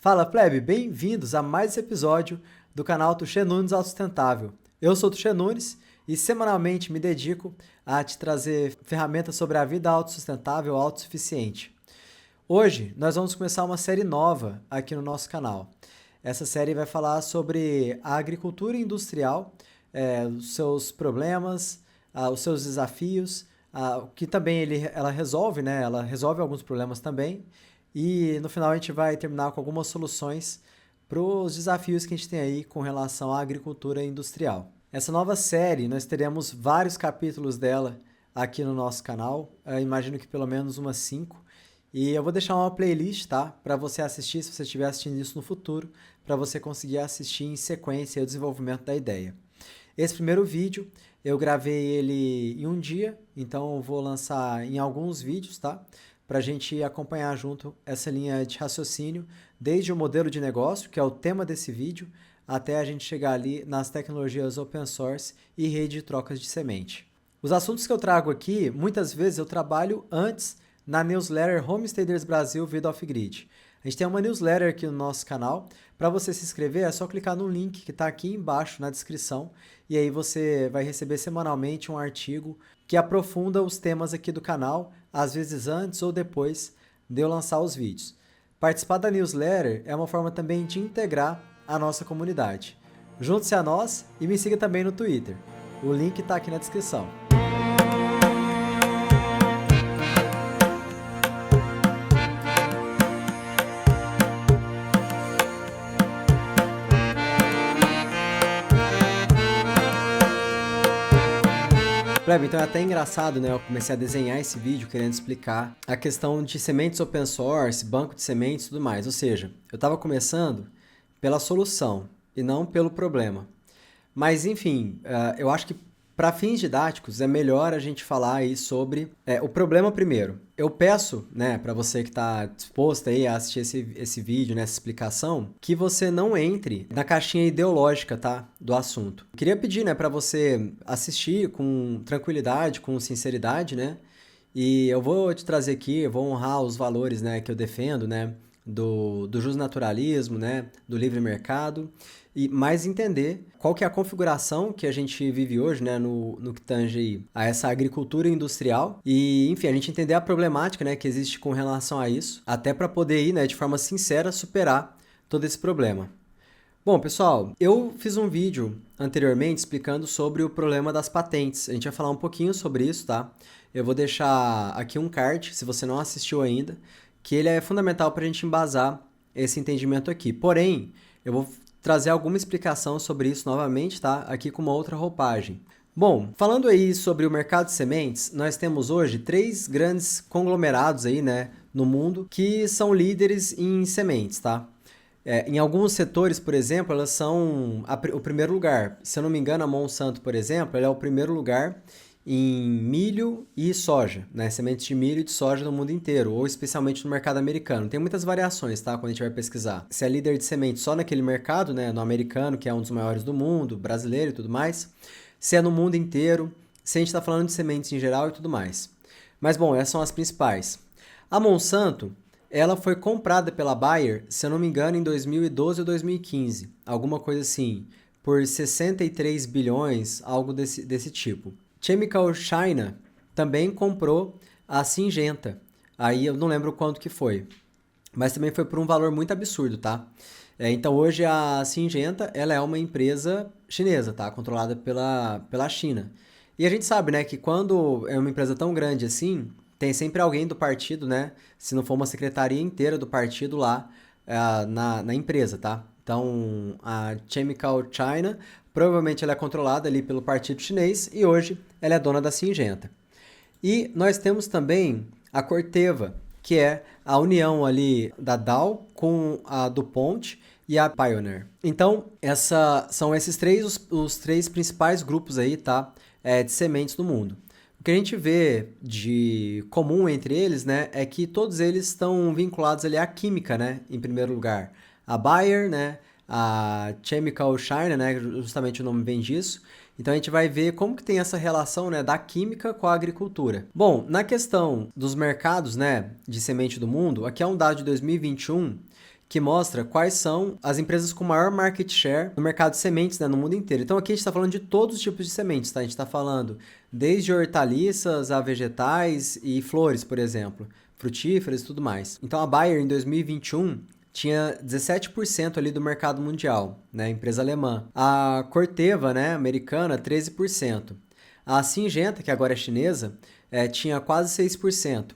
Fala plebe, bem-vindos a mais esse episódio do canal Tuxê Nunes Autossustentável. Eu sou o Tuxê Nunes e semanalmente me dedico a te trazer ferramentas sobre a vida autossustentável, autossuficiente. Hoje nós vamos começar uma série nova aqui no nosso canal. Essa série vai falar sobre a agricultura industrial, os seus problemas, os seus desafios, que também ela resolve, né? Ela resolve alguns problemas também. E no final a gente vai terminar com algumas soluções para os desafios que a gente tem aí com relação à agricultura industrial. Essa nova série, nós teremos vários capítulos dela aqui no nosso canal, eu imagino que pelo menos umas 5. E eu vou deixar uma playlist, tá? Para você assistir, se você estiver assistindo isso no futuro, para você conseguir assistir em sequência o desenvolvimento da ideia. Esse primeiro vídeo, eu gravei ele em um dia, então eu vou lançar em alguns vídeos, tá? Para a gente acompanhar junto essa linha de raciocínio, desde o modelo de negócio, que é o tema desse vídeo, até a gente chegar ali nas tecnologias open source e rede de trocas de semente. Os assuntos que eu trago aqui, muitas vezes eu trabalho antes na newsletter Homesteaders Brasil Vida Off-Grid. A gente tem uma newsletter aqui no nosso canal. Para você se inscrever, é só clicar no link que está aqui embaixo na descrição e aí você vai receber semanalmente um artigo que aprofunda os temas aqui do canal, às vezes antes ou depois de eu lançar os vídeos. Participar da newsletter é uma forma também de integrar a nossa comunidade. Junte-se a nós e me siga também no Twitter. O link está aqui na descrição. Então é até engraçado, né? Eu comecei a desenhar esse vídeo querendo explicar a questão de sementes open source, banco de sementes e tudo mais. Ou seja, eu estava começando pela solução e não pelo problema. Mas, enfim, eu acho que para fins didáticos é melhor a gente falar aí sobre o problema primeiro. Eu peço, né, para você que está disposto aí a assistir esse vídeo, nessa explicação, que você não entre na caixinha ideológica, tá, do assunto. Eu queria pedir, né, para você assistir com tranquilidade, com sinceridade, né, e eu vou te trazer aqui, eu vou honrar os valores, né, que eu defendo, né, do justnaturalismo, né, do livre mercado, e mais entender qual que é a configuração que a gente vive hoje, né, no que tange a essa agricultura industrial e, enfim, a gente entender a problemática, né, que existe com relação a isso, até para poder ir, né, de forma sincera, superar todo esse problema. Bom, pessoal, eu fiz um vídeo anteriormente explicando sobre o problema das patentes. A gente vai falar um pouquinho sobre isso, tá? Eu vou deixar aqui um card, se você não assistiu ainda, que ele é fundamental para a gente embasar esse entendimento aqui. Porém, eu vou trazer alguma explicação sobre isso novamente, tá? Aqui com uma outra roupagem. Bom, falando aí sobre o mercado de sementes, nós temos hoje 3 grandes conglomerados aí, né, no mundo que são líderes em sementes, tá? Em alguns setores, por exemplo, elas são o primeiro lugar. Se eu não me engano, a Monsanto, por exemplo, ela é o primeiro lugar em milho e soja, né? Sementes de milho e de soja no mundo inteiro, ou especialmente no mercado americano. Tem muitas variações, tá? Quando a gente vai pesquisar. Se é líder de sementes só naquele mercado, né? No americano, que é um dos maiores do mundo, brasileiro e tudo mais. Se é no mundo inteiro, se a gente está falando de sementes em geral e tudo mais. Mas, bom, essas são as principais. A Monsanto, ela foi comprada pela Bayer, se eu não me engano, em 2012 ou 2015. Alguma coisa assim, por 63 bilhões, algo desse tipo. Chemical China também comprou a Syngenta. Aí eu não lembro quanto que foi, mas também foi por um valor muito absurdo, tá? Então hoje a Syngenta, ela é uma empresa chinesa, tá? Controlada pela China. E a gente sabe, né, que quando é uma empresa tão grande assim, tem sempre alguém do partido, né? Se não for uma secretaria inteira do partido lá na empresa, tá? Então a Chemical China provavelmente ela é controlada ali pelo partido chinês e hoje ela é dona da Syngenta. E nós temos também a Corteva, que é a união ali da Dow com a DuPont e a Pioneer. Então, são esses os 3 principais grupos aí, tá? De sementes do mundo. O que a gente vê de comum entre eles, né, é que todos eles estão vinculados ali à química, né, em primeiro lugar. A Bayer, né, a Chemical China, né, justamente o nome vem disso. Então a gente vai ver como que tem essa relação, né, da química com a agricultura. Bom, na questão dos mercados, né, de semente do mundo, aqui é um dado de 2021 que mostra quais são as empresas com maior market share no mercado de sementes, né, no mundo inteiro. Então aqui a gente está falando de todos os tipos de sementes, tá? A gente está falando desde hortaliças a vegetais e flores, por exemplo, frutíferas e tudo mais. Então a Bayer em 2021 tinha 17% ali do mercado mundial, né, empresa alemã. A Corteva, né, americana, 13%. A Syngenta, que agora é chinesa, tinha quase 6%.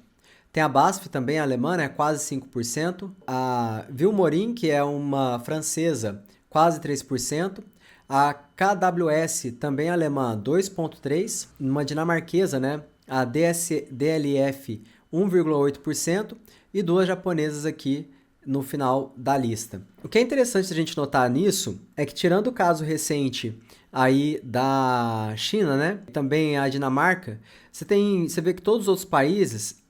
Tem a BASF também, a alemã, né, quase 5%. A Vilmorin, que é uma francesa, quase 3%. A KWS, também alemã, 2,3%. Uma dinamarquesa, né, a DLF, 1,8%. E duas japonesas aqui no final da lista. O que é interessante a gente notar nisso é que, tirando o caso recente aí da China, né, também a Dinamarca, você vê que todos os outros países,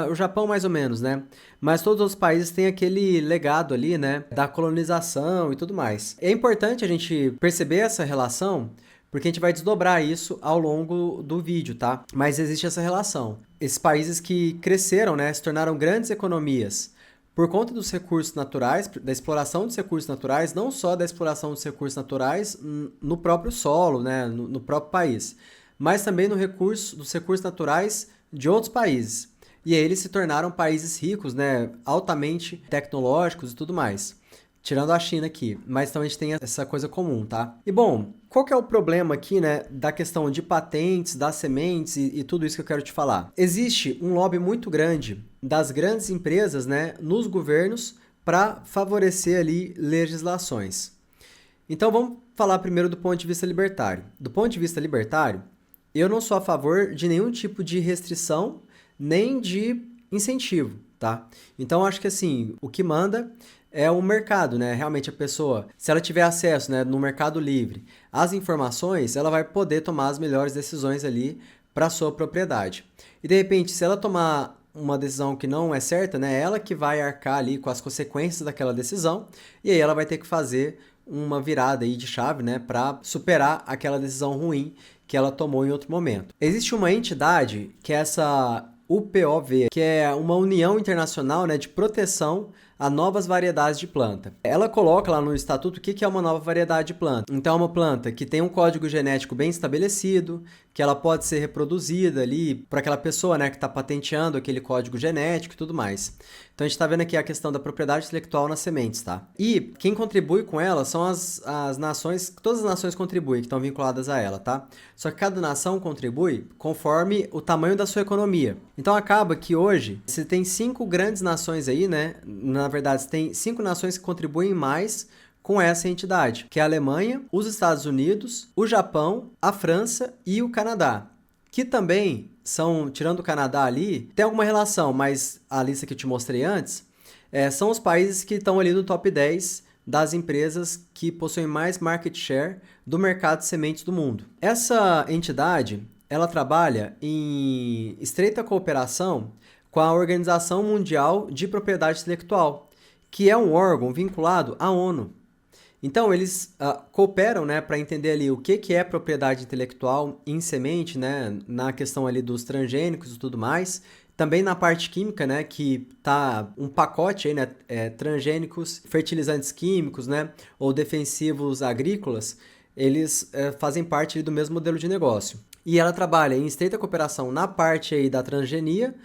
o Japão mais ou menos, né, mas todos os outros países têm aquele legado ali, né, da colonização e tudo mais. É importante a gente perceber essa relação, porque a gente vai desdobrar isso ao longo do vídeo, tá? Mas existe essa relação. Esses países que cresceram, né, se tornaram grandes economias por conta dos recursos naturais, da exploração dos recursos naturais, não só da exploração dos recursos naturais no próprio solo, né, no próprio país, mas também dos recursos naturais de outros países. E aí eles se tornaram países ricos, né, altamente tecnológicos e tudo mais. Tirando a China aqui, mas então a gente tem essa coisa comum, tá? E bom, qual que é o problema aqui, né, da questão de patentes, das sementes e tudo isso que eu quero te falar? Existe um lobby muito grande das grandes empresas, né, nos governos para favorecer ali legislações. Então vamos falar primeiro do ponto de vista libertário. Do ponto de vista libertário, eu não sou a favor de nenhum tipo de restrição nem de incentivo, tá? Então acho que assim, o que manda é o mercado, né? Realmente a pessoa, se ela tiver acesso, né, no mercado livre às informações, ela vai poder tomar as melhores decisões ali para sua propriedade. E de repente, se ela tomar uma decisão que não é certa, né, ela que vai arcar ali com as consequências daquela decisão, e aí ela vai ter que fazer uma virada aí de chave, né, para superar aquela decisão ruim que ela tomou em outro momento. Existe uma entidade que é essa UPOV, que é uma União Internacional, né, de Proteção a Novas Variedades de Planta. Ela coloca lá no estatuto o que é uma nova variedade de planta. Então é uma planta que tem um código genético bem estabelecido, que ela pode ser reproduzida ali por aquela pessoa, né, que está patenteando aquele código genético e tudo mais. Então a gente está vendo aqui a questão da propriedade intelectual nas sementes, tá? E quem contribui com ela são as nações, todas as nações contribuem, que estão vinculadas a ela, tá? Só que cada nação contribui conforme o tamanho da sua economia. Então acaba que hoje você tem 5 grandes nações aí, né? Na verdade, você tem 5 nações que contribuem mais com essa entidade, que é a Alemanha, os Estados Unidos, o Japão, a França e o Canadá, que também são, tirando o Canadá ali, tem alguma relação, mas a lista que eu te mostrei antes, são os países que estão ali no top 10 das empresas que possuem mais market share do mercado de sementes do mundo. Essa entidade, ela trabalha em estreita cooperação com a Organização Mundial de Propriedade Intelectual, que é um órgão vinculado à ONU. Então, eles cooperam, né, para entender ali o que é propriedade intelectual em semente, né, na questão ali dos transgênicos e tudo mais. Também na parte química, né, que tá um pacote aí, né, transgênicos, fertilizantes químicos, né, ou defensivos agrícolas, eles fazem parte ali do mesmo modelo de negócio. E ela trabalha em estreita cooperação na parte aí da transgenia,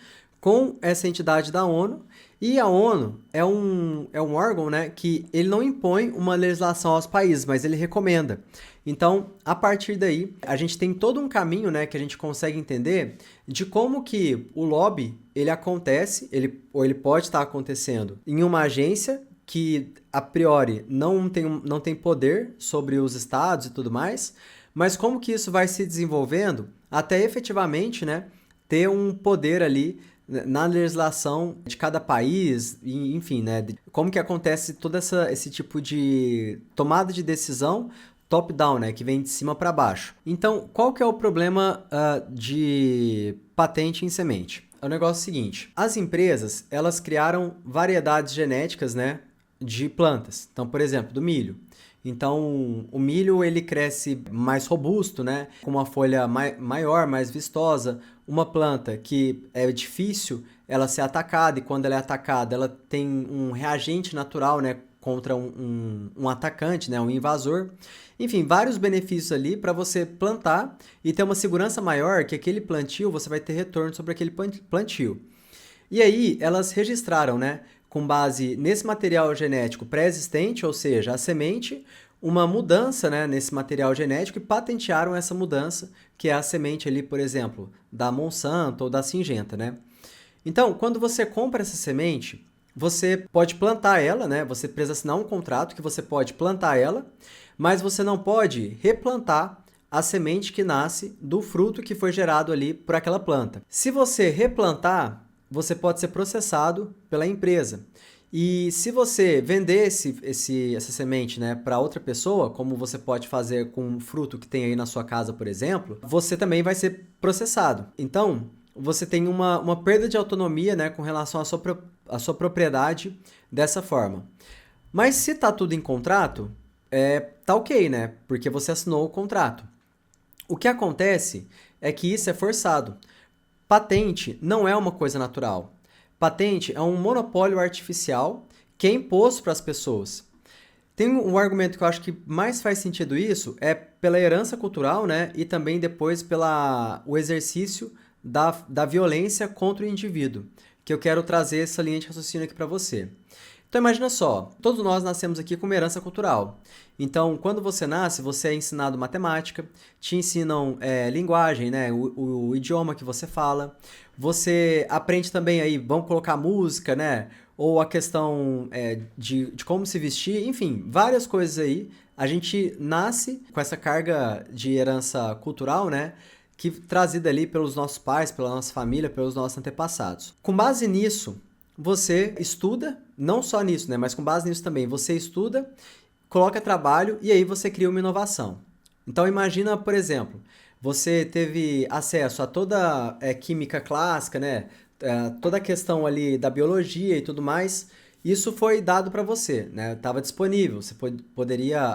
com essa entidade da ONU, e a ONU é um órgão, né, que ele não impõe uma legislação aos países, mas ele recomenda. Então, a partir daí, a gente tem todo um caminho, né, que a gente consegue entender de como que o lobby ele acontece, ou ele pode estar acontecendo em uma agência que, a priori, não tem poder sobre os estados e tudo mais, mas como que isso vai se desenvolvendo até efetivamente, né, ter um poder ali na legislação de cada país, enfim, né? Como que acontece todo esse tipo de tomada de decisão top-down, né? Que vem de cima para baixo. Então, qual que é o problema de patente em semente? É o negócio seguinte, as empresas, elas criaram variedades genéticas, né? De plantas. Então, por exemplo, do milho. Então, o milho ele cresce mais robusto, né? Com uma folha maior, mais vistosa. Uma planta que é difícil ela ser atacada, e quando ela é atacada, ela tem um reagente natural, né? Contra um atacante, né? Um invasor. Enfim, vários benefícios ali para você plantar e ter uma segurança maior que aquele plantio, você vai ter retorno sobre aquele plantio. E aí, elas registraram, né, com base nesse material genético pré-existente, ou seja, a semente, uma mudança, né, nesse material genético e patentearam essa mudança, que é a semente ali, por exemplo, da Monsanto ou da Syngenta, né? Então, quando você compra essa semente, você pode plantar ela, né? Você precisa assinar um contrato que você pode plantar ela, mas você não pode replantar a semente que nasce do fruto que foi gerado ali por aquela planta. Se você replantar, você pode ser processado pela empresa. E se você vender essa semente, né, para outra pessoa, como você pode fazer com um fruto que tem aí na sua casa, por exemplo, você também vai ser processado. Então, você tem uma perda de autonomia, né, com relação à sua propriedade dessa forma. Mas se está tudo em contrato, tá ok, né? Porque você assinou o contrato. O que acontece é que isso é forçado. Patente não é uma coisa natural. Patente é um monopólio artificial que é imposto para as pessoas. Tem um argumento que eu acho que mais faz sentido isso, é pela herança cultural, né? E também depois o exercício da violência contra o indivíduo, que eu quero trazer essa linha de raciocínio aqui para você. Então imagina só, todos nós nascemos aqui com uma herança cultural. Então, quando você nasce, você é ensinado matemática, te ensinam linguagem, né? O idioma que você fala. Você aprende também aí, vamos colocar música, né? Ou a questão de como se vestir, enfim, várias coisas aí. A gente nasce com essa carga de herança cultural, né? Que trazida ali pelos nossos pais, pela nossa família, pelos nossos antepassados. Com base nisso, você estuda, não só nisso, né, mas com base nisso também, você estuda, coloca trabalho e aí você cria uma inovação. Então imagina, por exemplo, você teve acesso a toda química clássica, né, toda a questão ali da biologia e tudo mais, isso foi dado para você, né, estava disponível,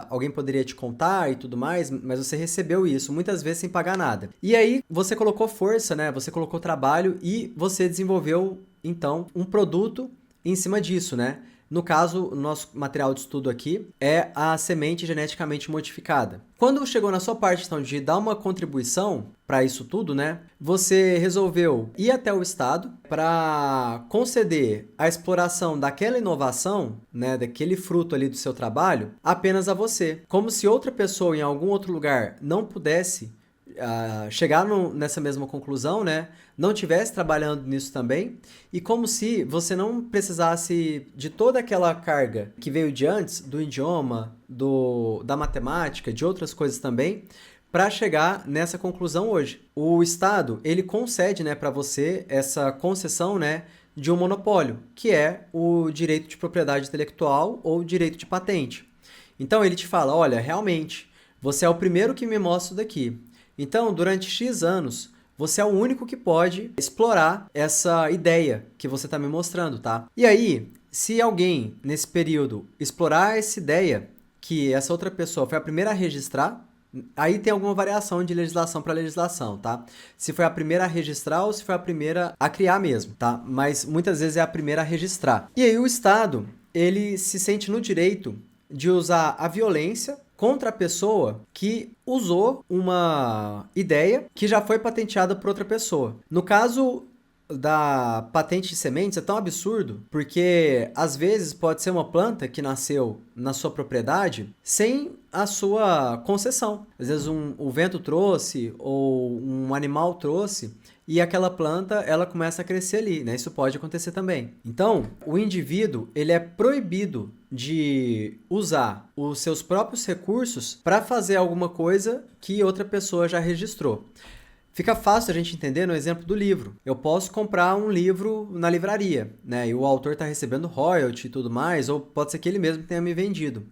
alguém poderia te contar e tudo mais, mas você recebeu isso, muitas vezes sem pagar nada. E aí você colocou força, né, você colocou trabalho e você desenvolveu então, um produto em cima disso, né? No caso, o nosso material de estudo aqui é a semente geneticamente modificada. Quando chegou na sua parte, então, de dar uma contribuição para isso tudo, né? Você resolveu ir até o Estado para conceder a exploração daquela inovação, né? Daquele fruto ali do seu trabalho, apenas a você. Como se outra pessoa em algum outro lugar não pudesse chegar nessa mesma conclusão, né? Não estivesse trabalhando nisso também, e como se você não precisasse de toda aquela carga que veio de antes, do idioma, da matemática, de outras coisas também, para chegar nessa conclusão hoje. O Estado, ele concede, né, para você essa concessão, né, de um monopólio, que é o direito de propriedade intelectual ou direito de patente. Então ele te fala, olha, realmente, você é o primeiro que me mostra isso daqui. Então, durante X anos, você é o único que pode explorar essa ideia que você está me mostrando, tá? E aí, se alguém, nesse período, explorar essa ideia, que essa outra pessoa foi a primeira a registrar, aí tem alguma variação de legislação para legislação, tá? Se foi a primeira a registrar ou se foi a primeira a criar mesmo, tá? Mas muitas vezes é a primeira a registrar. E aí o Estado, ele se sente no direito de usar a violência contra a pessoa que usou uma ideia que já foi patenteada por outra pessoa. No caso da patente de sementes é tão absurdo, porque às vezes pode ser uma planta que nasceu na sua propriedade sem a sua concessão. Às vezes o vento trouxe ou um animal trouxe e aquela planta ela começa a crescer ali, né? Isso pode acontecer também. Então, o indivíduo ele é proibido de usar os seus próprios recursos para fazer alguma coisa que outra pessoa já registrou. Fica fácil a gente entender no exemplo do livro. Eu posso comprar um livro na livraria, né? E o autor está recebendo royalty e tudo mais, ou pode ser que ele mesmo tenha me vendido.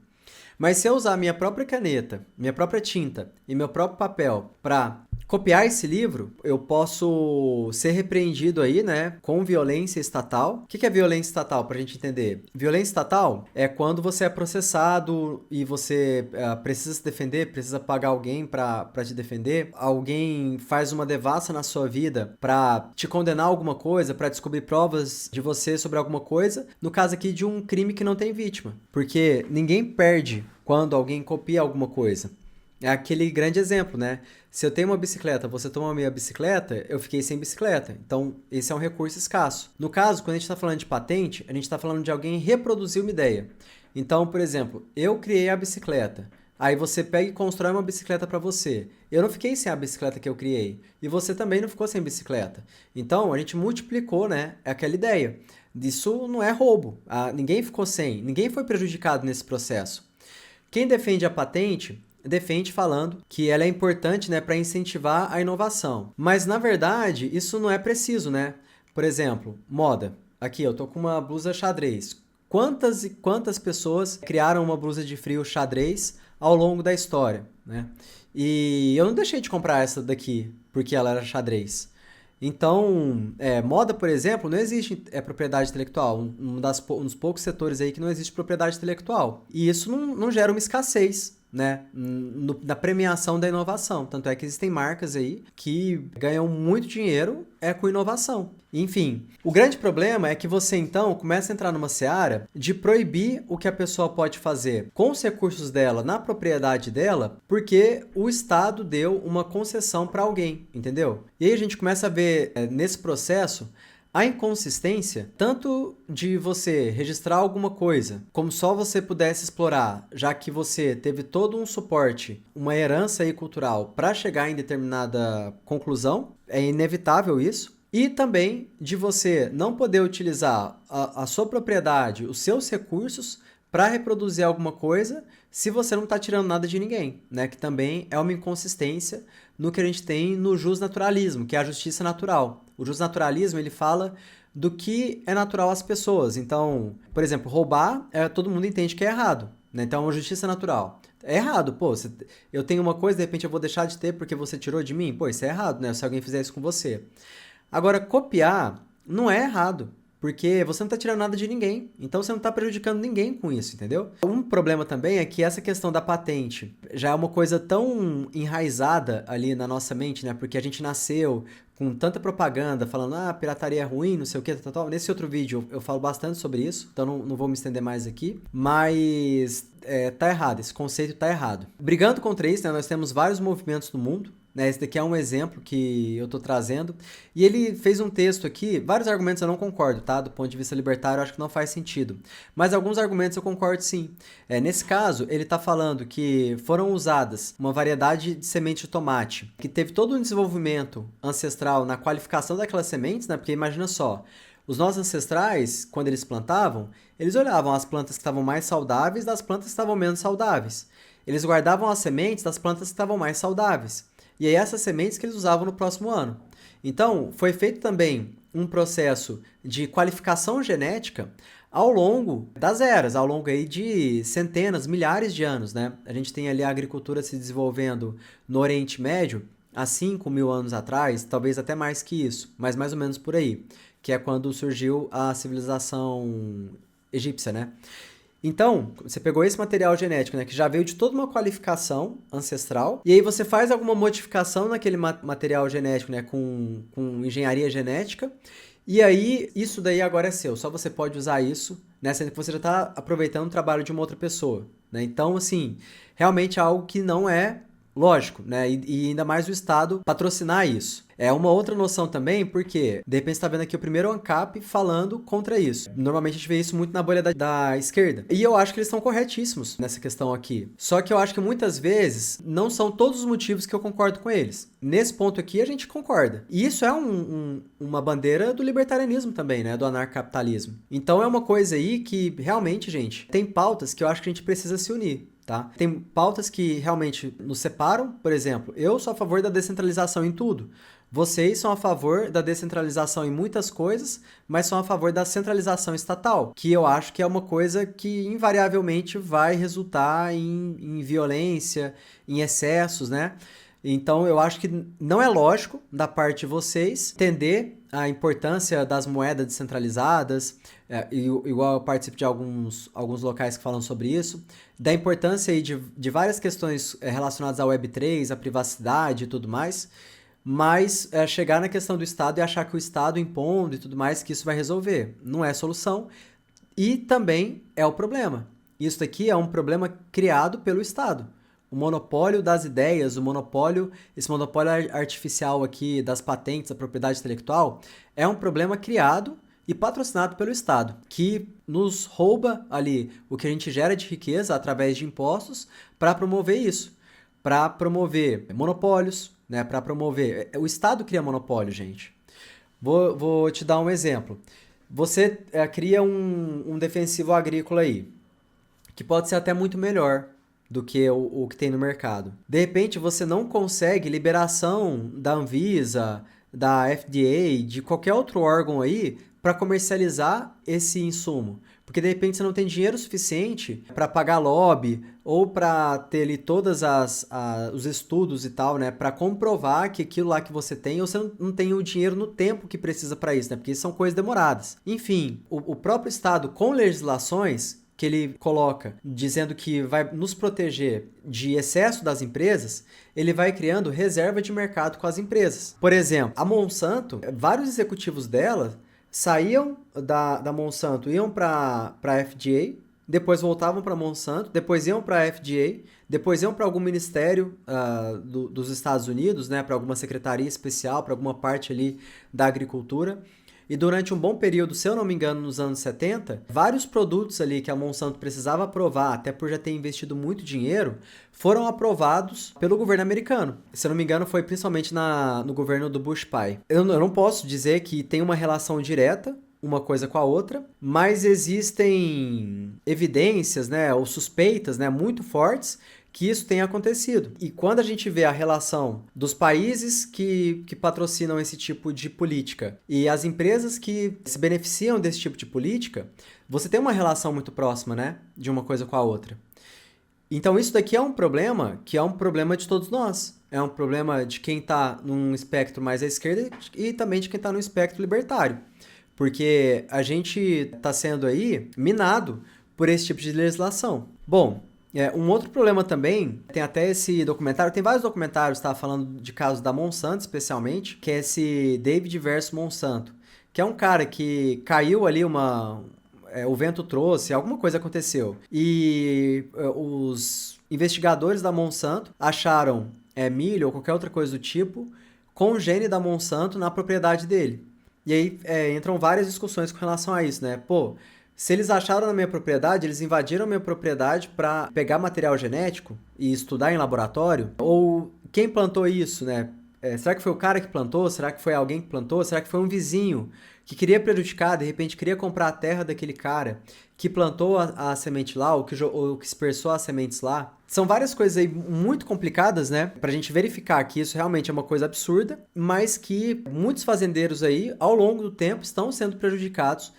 Mas se eu usar minha própria caneta, minha própria tinta e meu próprio papel para Copiar esse livro, eu posso ser repreendido aí, né, com violência estatal. O que é violência estatal, para a gente entender? Violência estatal é quando você é processado e você precisa se defender, precisa pagar alguém para te defender. Alguém faz uma devassa na sua vida para te condenar a alguma coisa, para descobrir provas de você sobre alguma coisa. No caso aqui de um crime que não tem vítima, porque ninguém perde quando alguém copia alguma coisa. É aquele grande exemplo, né? Se eu tenho uma bicicleta, você toma a minha bicicleta, eu fiquei sem bicicleta. Então, esse é um recurso escasso. No caso, quando a gente está falando de patente, a gente está falando de alguém reproduzir uma ideia. Então, por exemplo, eu criei a bicicleta. Aí você pega e constrói uma bicicleta para você. Eu não fiquei sem a bicicleta que eu criei. E você também não ficou sem bicicleta. Então, a gente multiplicou, né, aquela ideia. Isso não é roubo. Ninguém ficou sem. Ninguém foi prejudicado nesse processo. Quem defende a patente defende falando que ela é importante, né, para incentivar a inovação. Mas, na verdade, isso não é preciso, né? Por exemplo, moda. Aqui, eu tô com uma blusa xadrez. Quantas e quantas pessoas criaram uma blusa de frio xadrez ao longo da história, né? E eu não deixei de comprar essa daqui porque ela era xadrez. Então, moda, por exemplo, não existe propriedade intelectual. Um dos poucos setores aí que não existe propriedade intelectual. E isso não gera uma escassez, né, na premiação da inovação. Tanto é que existem marcas aí que ganham muito dinheiro com inovação. Enfim, o grande problema é que você então começa a entrar numa seara de proibir o que a pessoa pode fazer com os recursos dela, na propriedade dela, porque o Estado deu uma concessão para alguém, entendeu? E aí a gente começa a ver nesse processo a inconsistência, tanto de você registrar alguma coisa, como só você pudesse explorar, já que você teve todo um suporte, uma herança aí cultural para chegar em determinada conclusão, é inevitável isso. E também de você não poder utilizar a sua propriedade, os seus recursos, para reproduzir alguma coisa se você não está tirando nada de ninguém, né? Que também é uma inconsistência no que a gente tem no justnaturalismo, que é a justiça natural. O justnaturalismo, ele fala do que é natural às pessoas. Então, por exemplo, roubar, todo mundo entende que é errado, né? Então, é uma justiça natural. É errado, pô, eu tenho uma coisa, de repente eu vou deixar de ter porque você tirou de mim? Pô, isso é errado, né? Se alguém fizer isso com você. Agora, copiar não é errado, porque você não está tirando nada de ninguém, então você não está prejudicando ninguém com isso, entendeu? Um problema também é que essa questão da patente já é uma coisa tão enraizada ali na nossa mente, né? Porque a gente nasceu com tanta propaganda falando, pirataria é ruim, não sei o que, tal. Nesse outro vídeo eu falo bastante sobre isso, então não vou me estender mais aqui, mas tá errado, esse conceito tá errado. Brigando contra isso, né, nós temos vários movimentos no mundo, né? Esse daqui é um exemplo que eu tô trazendo. E ele fez um texto aqui, vários argumentos eu não concordo, tá? Do ponto de vista libertário, eu acho que não faz sentido. Mas alguns argumentos eu concordo sim. Nesse caso, ele tá falando que foram usadas uma variedade de semente de tomate, que teve todo um desenvolvimento ancestral na qualificação daquelas sementes, né? Porque imagina só, os nossos ancestrais, quando eles plantavam, eles olhavam as plantas que estavam mais saudáveis das plantas que estavam menos saudáveis. Eles guardavam as sementes das plantas que estavam mais saudáveis. E aí essas sementes que eles usavam no próximo ano. Então, foi feito também um processo de qualificação genética ao longo das eras, ao longo aí de centenas, milhares de anos, né? A gente tem ali a agricultura se desenvolvendo no Oriente Médio há 5.000 anos atrás, talvez até mais que isso, mas mais ou menos por aí, que é quando surgiu a civilização egípcia, né? Então, você pegou esse material genético, né, que já veio de toda uma qualificação ancestral, e aí você faz alguma modificação naquele material genético, né, com engenharia genética, e aí isso daí agora é seu, só você pode usar isso, né, sendo que você já está aproveitando o trabalho de uma outra pessoa, né? Então, assim, realmente é algo que não é lógico, né? E ainda mais o Estado patrocinar isso. É uma outra noção também, porque de repente você está vendo aqui o primeiro ANCAP falando contra isso. Normalmente a gente vê isso muito na bolha da esquerda. E eu acho que eles estão corretíssimos nessa questão aqui. Só que eu acho que muitas vezes não são todos os motivos que eu concordo com eles. Nesse ponto aqui a gente concorda. E isso é uma bandeira do libertarianismo também, né? Do anarcapitalismo. Então é uma coisa aí que realmente, gente, tem pautas que eu acho que a gente precisa se unir. Tá? Tem pautas que realmente nos separam, por exemplo, eu sou a favor da descentralização em tudo. Vocês são a favor da descentralização em muitas coisas, mas são a favor da centralização estatal, que eu acho que é uma coisa que invariavelmente vai resultar em violência, em excessos, né? Então, eu acho que não é lógico da parte de vocês entender a importância das moedas descentralizadas, igual eu participo de alguns locais que falam sobre isso, da importância aí de várias questões relacionadas à Web3, à privacidade e tudo mais, mas chegar na questão do Estado e achar que o Estado impondo e tudo mais, que isso vai resolver. Não é solução e também é o problema. Isso aqui é um problema criado pelo Estado. O monopólio das ideias, esse monopólio artificial aqui das patentes, da propriedade intelectual, é um problema criado e patrocinado pelo Estado, que nos rouba ali o que a gente gera de riqueza através de impostos para promover isso, para promover monopólios, né? Para promover. O Estado cria monopólio, gente. Vou te dar um exemplo. Você cria um defensivo agrícola aí, que pode ser até muito melhor do que o que tem no mercado. De repente, você não consegue liberação da Anvisa, da FDA, de qualquer outro órgão aí para comercializar esse insumo. Porque de repente você não tem dinheiro suficiente para pagar lobby ou para ter ali todos os estudos e tal, né, para comprovar que aquilo lá que você tem, ou você não tem o dinheiro no tempo que precisa para isso, né, porque são coisas demoradas. Enfim, o próprio Estado com legislações que ele coloca dizendo que vai nos proteger de excesso das empresas, ele vai criando reserva de mercado com as empresas. Por exemplo, a Monsanto, vários executivos dela saíam da Monsanto, iam para a FDA, depois voltavam para a Monsanto, depois iam para a FDA, depois iam para algum ministério dos Estados Unidos, né, para alguma secretaria especial, para alguma parte ali da agricultura. E durante um bom período, se eu não me engano, nos anos 70, vários produtos ali que a Monsanto precisava aprovar, até por já ter investido muito dinheiro, foram aprovados pelo governo americano. Se eu não me engano, foi principalmente no governo do Bush pai. Eu não posso dizer que tem uma relação direta uma coisa com a outra, mas existem evidências, né, ou suspeitas, né, muito fortes que isso tenha acontecido. E quando a gente vê a relação dos países que patrocinam esse tipo de política e as empresas que se beneficiam desse tipo de política, você tem uma relação muito próxima, né, de uma coisa com a outra. Então isso daqui é um problema que é um problema de todos nós. É um problema de quem está num espectro mais à esquerda e também de quem está no espectro libertário. Porque a gente está sendo aí minado por esse tipo de legislação. Bom, um outro problema também, tem até esse documentário, tem vários documentários, tá, falando de casos da Monsanto especialmente, que é esse David versus Monsanto, que é um cara que caiu ali o vento trouxe, alguma coisa aconteceu. E os investigadores da Monsanto acharam milho ou qualquer outra coisa do tipo com o gene da Monsanto na propriedade dele. E aí entram várias discussões com relação a isso, né? Pô, se eles acharam na minha propriedade, eles invadiram a minha propriedade para pegar material genético e estudar em laboratório? Ou quem plantou isso, né? Será que foi o cara que plantou? Será que foi alguém que plantou? Será que foi um vizinho que queria prejudicar, de repente queria comprar a terra daquele cara que plantou a semente lá ou que dispersou as sementes lá? São várias coisas aí muito complicadas, né? Pra gente verificar que isso realmente é uma coisa absurda, mas que muitos fazendeiros aí, ao longo do tempo, estão sendo prejudicados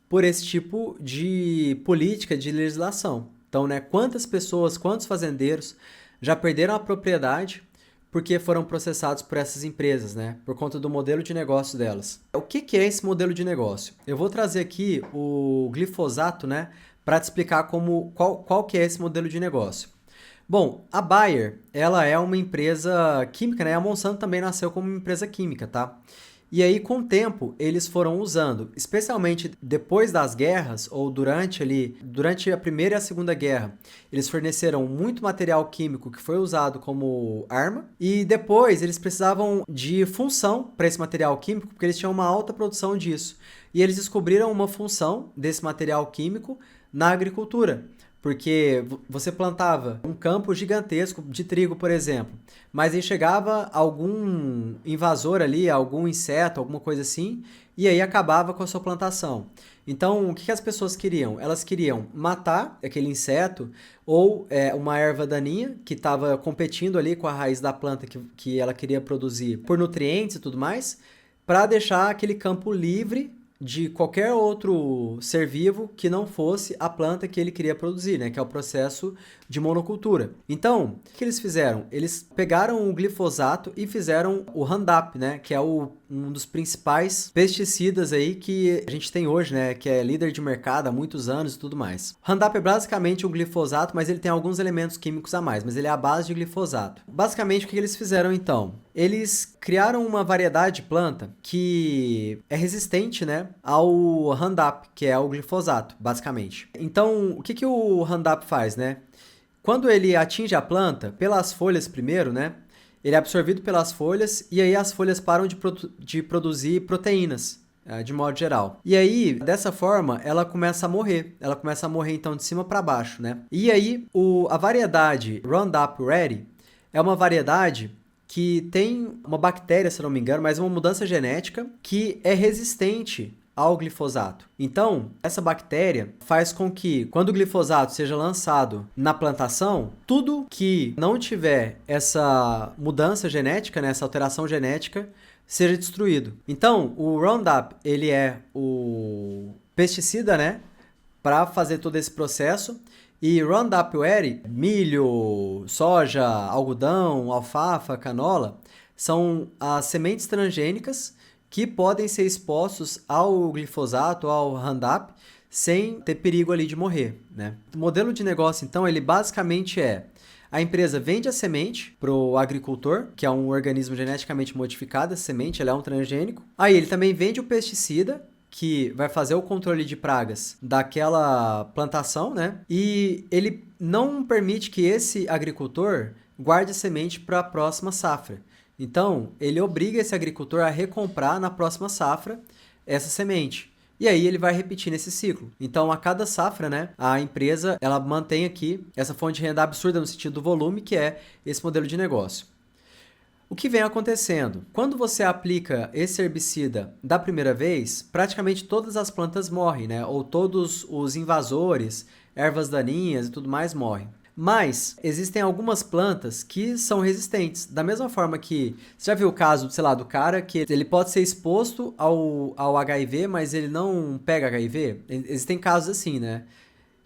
por esse tipo de política, de legislação. Então, né, quantas pessoas, quantos fazendeiros já perderam a propriedade porque foram processados por essas empresas, né? Por conta do modelo de negócio delas. O que é esse modelo de negócio? Eu vou trazer aqui o glifosato, né? Para te explicar qual que é esse modelo de negócio. Bom, a Bayer, ela é uma empresa química, né? A Monsanto também nasceu como uma empresa química, tá? E aí, com o tempo, eles foram usando, especialmente depois das guerras, ou durante a Primeira e a Segunda Guerra, eles forneceram muito material químico que foi usado como arma, e depois eles precisavam de função para esse material químico, porque eles tinham uma alta produção disso. E eles descobriram uma função desse material químico na agricultura. Porque você plantava um campo gigantesco de trigo, por exemplo, mas aí chegava algum invasor ali, algum inseto, alguma coisa assim, e aí acabava com a sua plantação. Então, o que as pessoas queriam? Elas queriam matar aquele inseto ou uma erva daninha que estava competindo ali com a raiz da planta que ela queria produzir por nutrientes e tudo mais, para deixar aquele campo livre de qualquer outro ser vivo que não fosse a planta que ele queria produzir, né? Que é o processo de monocultura. Então, o que eles fizeram? Eles pegaram o glifosato e fizeram o Roundup, né? Que é um dos principais pesticidas aí que a gente tem hoje, né? Que é líder de mercado há muitos anos e tudo mais. Roundup é basicamente um glifosato, mas ele tem alguns elementos químicos a mais, mas ele é a base de glifosato. Basicamente, o que eles fizeram então? Eles criaram uma variedade de planta que é resistente, né, ao Roundup, que é o glifosato, basicamente. Então, o que o Roundup faz, né? Quando ele atinge a planta, pelas folhas primeiro, né, ele é absorvido pelas folhas e aí as folhas param de produzir proteínas, de modo geral. E aí, dessa forma, ela começa a morrer. Ela começa a morrer, então, de cima para baixo, né? E aí, a variedade Roundup Ready é uma variedade que tem uma bactéria, se não me engano, mas uma mudança genética que é resistente ao glifosato. Então, essa bactéria faz com que, quando o glifosato seja lançado na plantação, tudo que não tiver essa mudança genética, né, essa alteração genética, seja destruído. Então, o Roundup, ele é o pesticida, né, para fazer todo esse processo. E Roundup Ready, milho, soja, algodão, alfafa, canola, são as sementes transgênicas que podem ser expostos ao glifosato, ao Roundup, sem ter perigo ali de morrer, né? O modelo de negócio, então, ele basicamente é: a empresa vende a semente para o agricultor, que é um organismo geneticamente modificado, a semente, ela é um transgênico. Aí ele também vende o pesticida, que vai fazer o controle de pragas daquela plantação, né? E ele não permite que esse agricultor guarde semente para a próxima safra. Então, ele obriga esse agricultor a recomprar na próxima safra essa semente. E aí ele vai repetir nesse ciclo. Então, a cada safra, né, a empresa ela mantém aqui essa fonte de renda absurda no sentido do volume, que é esse modelo de negócio. O que vem acontecendo? Quando você aplica esse herbicida da primeira vez, praticamente todas as plantas morrem, né? Ou todos os invasores, ervas daninhas e tudo mais morrem. Mas existem algumas plantas que são resistentes. Da mesma forma que... Você já viu o caso, sei lá, do cara que ele pode ser exposto ao HIV, mas ele não pega HIV? Existem casos assim, né?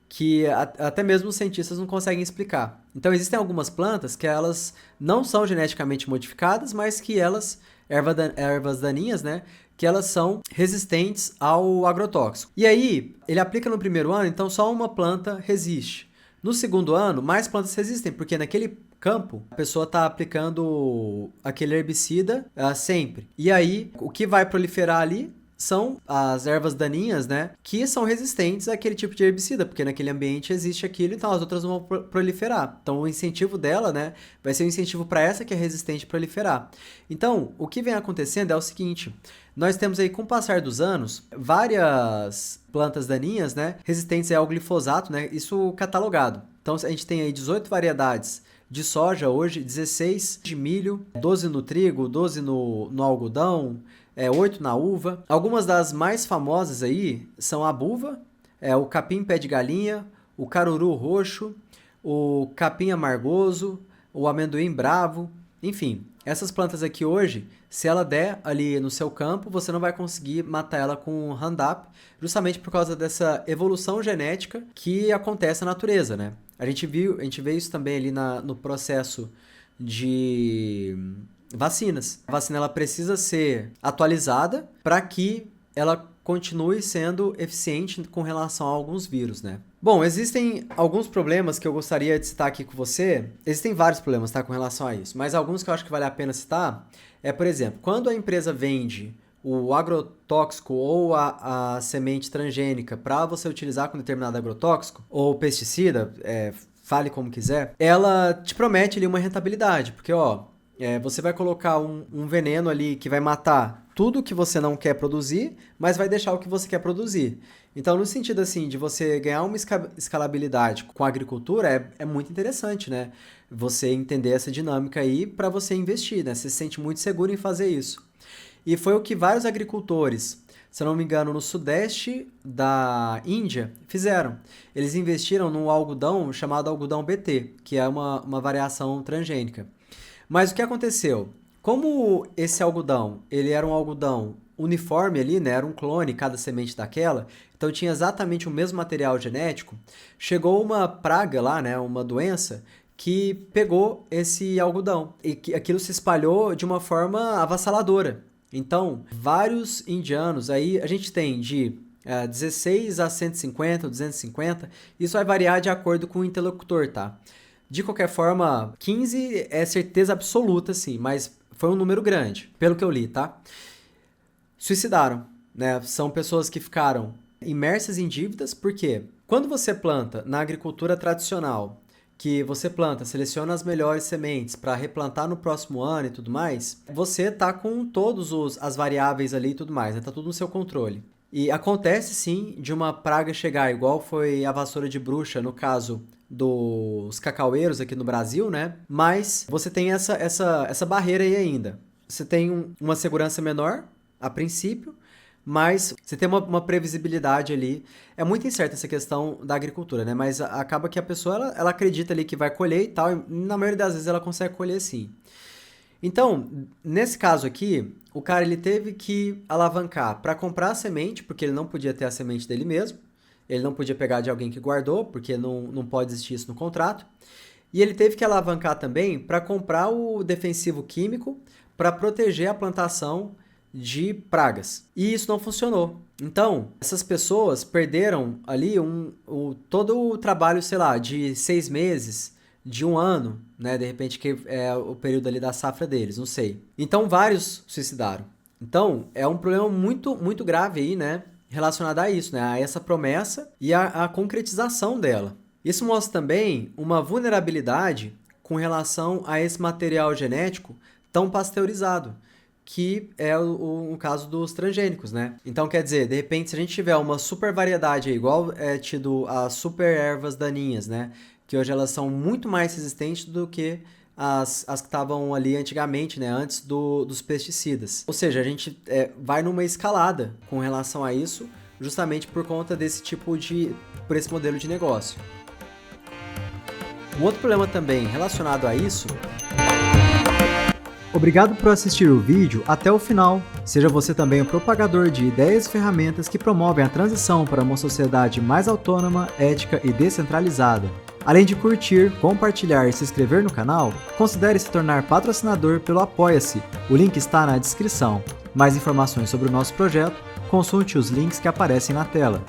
Que até mesmo os cientistas não conseguem explicar. Então, existem algumas plantas que elas não são geneticamente modificadas, mas que elas, ervas daninhas, né, que elas são resistentes ao agrotóxico. E aí, ele aplica no primeiro ano, então só uma planta resiste. No segundo ano, mais plantas resistem, porque naquele campo, a pessoa está aplicando aquele herbicida sempre. E aí, o que vai proliferar ali são as ervas daninhas, né, que são resistentes àquele tipo de herbicida, porque naquele ambiente existe aquilo, então as outras não vão proliferar. Então o incentivo dela, né, vai ser um incentivo para essa que é resistente proliferar. Então, o que vem acontecendo é o seguinte: nós temos aí, com o passar dos anos, várias plantas daninhas, né, resistentes ao glifosato, né, isso catalogado. Então a gente tem aí 18 variedades de soja hoje, 16 de milho, 12 no trigo, 12 no algodão, 8 na uva. Algumas das mais famosas aí são a buva, o capim pé de galinha, o caruru roxo, o capim amargoso, o amendoim bravo, enfim. Essas plantas aqui hoje, se ela der ali no seu campo, você não vai conseguir matar ela com Roundup, justamente por causa dessa evolução genética que acontece na natureza, né? A gente vê isso também ali no processo de vacinas. A vacina ela precisa ser atualizada para que ela continue sendo eficiente com relação a alguns vírus, né? Bom, existem alguns problemas que eu gostaria de citar aqui com você. Existem vários problemas, tá, com relação a isso, mas alguns que eu acho que vale a pena citar por exemplo, quando a empresa vende o agrotóxico ou a semente transgênica para você utilizar com determinado agrotóxico ou pesticida, fale como quiser, ela te promete ali uma rentabilidade, porque você vai colocar um veneno ali que vai matar tudo que você não quer produzir, mas vai deixar o que você quer produzir. Então, no sentido assim, de você ganhar uma escalabilidade com a agricultura, é muito interessante, né? Você entender essa dinâmica aí para você investir, né? Você se sente muito seguro em fazer isso. E foi o que vários agricultores, se eu não me engano, no sudeste da Índia, fizeram. Eles investiram num algodão chamado algodão BT, que é uma variação transgênica. Mas o que aconteceu? Como esse algodão, ele era um algodão uniforme ali, né? Era um clone cada semente daquela, então tinha exatamente o mesmo material genético. Chegou uma praga lá, né? Uma doença que pegou esse algodão e que aquilo se espalhou de uma forma avassaladora. Então, vários indianos, aí a gente tem de 16 a 150, 250, isso vai variar de acordo com o interlocutor, tá? De qualquer forma, 15 é certeza absoluta, sim, mas foi um número grande, pelo que eu li, tá? Suicidaram, né? São pessoas que ficaram imersas em dívidas, porque quando você planta na agricultura tradicional, que você planta, seleciona as melhores sementes para replantar no próximo ano e tudo mais, você tá com todas as variáveis ali e tudo mais, né? Tá tudo no seu controle. E acontece sim de uma praga chegar, igual foi a vassoura de bruxa no caso dos cacaueiros aqui no Brasil, né? Mas você tem essa barreira aí ainda. Você tem uma segurança menor, a princípio, mas você tem uma previsibilidade ali. É muito incerta essa questão da agricultura, né? Mas acaba que a pessoa ela acredita ali que vai colher e tal, e na maioria das vezes ela consegue colher sim. Então, nesse caso aqui, o cara ele teve que alavancar para comprar a semente, porque ele não podia ter a semente dele mesmo. Ele não podia pegar de alguém que guardou, porque não pode existir isso no contrato. E ele teve que alavancar também para comprar o defensivo químico para proteger a plantação de pragas. E isso não funcionou. Então, essas pessoas perderam ali todo o trabalho, sei lá, de 6 meses, de 1 ano, né? De repente que é o período ali da safra deles, não sei. Então, vários suicidaram. Então, é um problema muito, muito grave aí, né? Relacionado a isso, né? A essa promessa e a concretização dela. Isso mostra também uma vulnerabilidade com relação a esse material genético tão pasteurizado, que é o caso dos transgênicos, né? Então, quer dizer, de repente, se a gente tiver uma super variedade, igual é tido as super ervas daninhas, né? Que hoje elas são muito mais resistentes do que as que estavam ali antigamente, né? Antes dos pesticidas. Ou seja, a gente vai numa escalada com relação a isso, justamente por conta desse por esse modelo de negócio. Um outro problema também relacionado a isso... Obrigado por assistir o vídeo até o final. Seja você também um propagador de ideias e ferramentas que promovem a transição para uma sociedade mais autônoma, ética e descentralizada. Além de curtir, compartilhar e se inscrever no canal, considere se tornar patrocinador pelo Apoia-se. O link está na descrição. Mais informações sobre o nosso projeto, consulte os links que aparecem na tela.